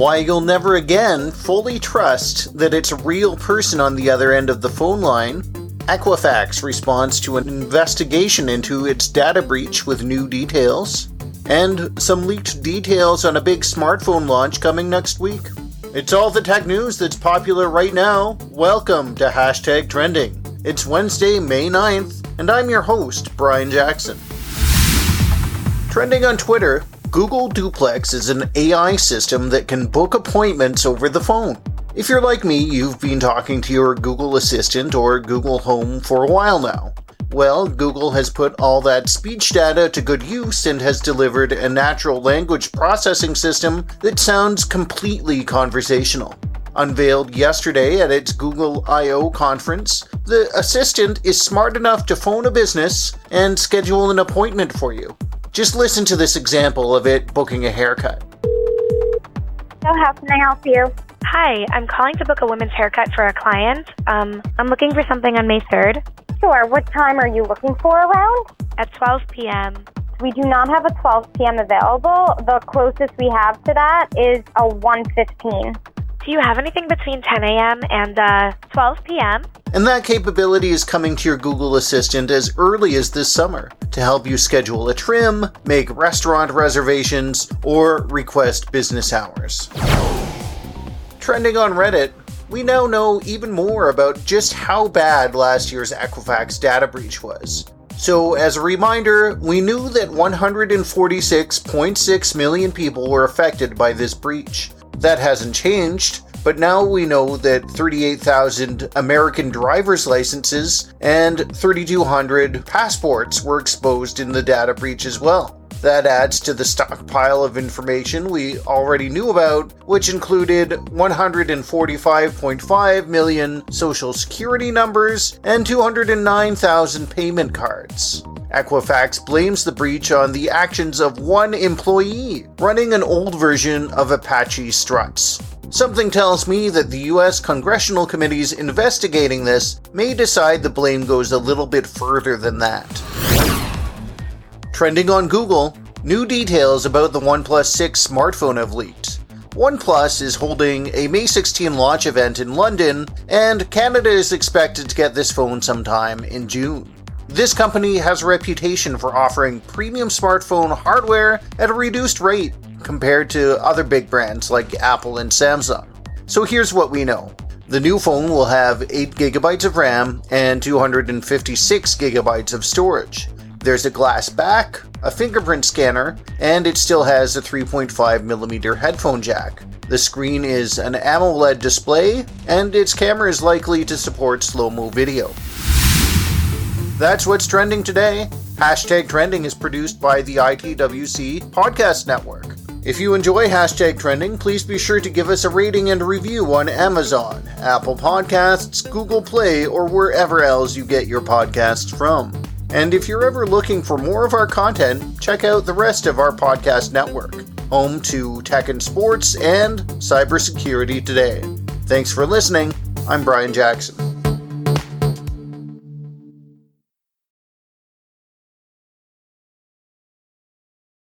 Why you'll never again fully trust that it's a real person on the other end of the phone line. Equifax responds to an investigation into its data breach with new details. And some leaked details on a big smartphone launch coming next week. It's all the tech news that's popular right now. Welcome to Hashtag Trending. It's Wednesday, May 9th, and I'm your host, Brian Jackson. Trending on Twitter, Google Duplex is an AI system that can book appointments over the phone. If you're like me, you've been talking to your Google Assistant or Google Home for a while now. Well, Google has put all that speech data to good use and has delivered a natural language processing system that sounds completely conversational. Unveiled yesterday at its Google I/O conference, the Assistant is smart enough to phone a business and schedule an appointment for you. Just listen to this example of it booking a haircut. So how can I help you? Hi, I'm calling to book a women's haircut for a client. I'm looking for something on May 3rd. Sure. What time are you looking for around? At 12 p.m. We do not have a 12 p.m. available. The closest we have to that is a 1:15. Do you have anything between 10 a.m. and 12 p.m.? And that capability is coming to your Google Assistant as early as this summer to help you schedule a trim, make restaurant reservations, or request business hours. Trending on Reddit, we now know even more about just how bad last year's Equifax data breach was. So as a reminder, we knew that 146.6 million people were affected by this breach. That hasn't changed, but now we know that 38,000 American driver's licenses and 3,200 passports were exposed in the data breach as well. That adds to the stockpile of information we already knew about, which included 145.5 million social security numbers and 209,000 payment cards. Equifax blames the breach on the actions of one employee running an old version of Apache Struts. Something tells me that the U.S. congressional committees investigating this may decide the blame goes a little bit further than that. Trending on Google, new details about the OnePlus 6 smartphone have leaked. OnePlus is holding a May 16 launch event in London, and Canada is expected to get this phone sometime in June. This company has a reputation for offering premium smartphone hardware at a reduced rate compared to other big brands like Apple and Samsung. So here's what we know. The new phone will have 8 GB of RAM and 256 GB of storage. There's a glass back, a fingerprint scanner, and it still has a 3.5mm headphone jack. The screen is an AMOLED display, and its camera is likely to support slow-mo video. That's what's trending today. Hashtag Trending is produced by the ITWC Podcast Network. If you enjoy Hashtag Trending, please be sure to give us a rating and a review on Amazon, Apple Podcasts, Google Play, or wherever else you get your podcasts from. And if you're ever looking for more of our content, check out the rest of our podcast network, home to tech and sports and cybersecurity today. Thanks for listening. I'm Brian Jackson.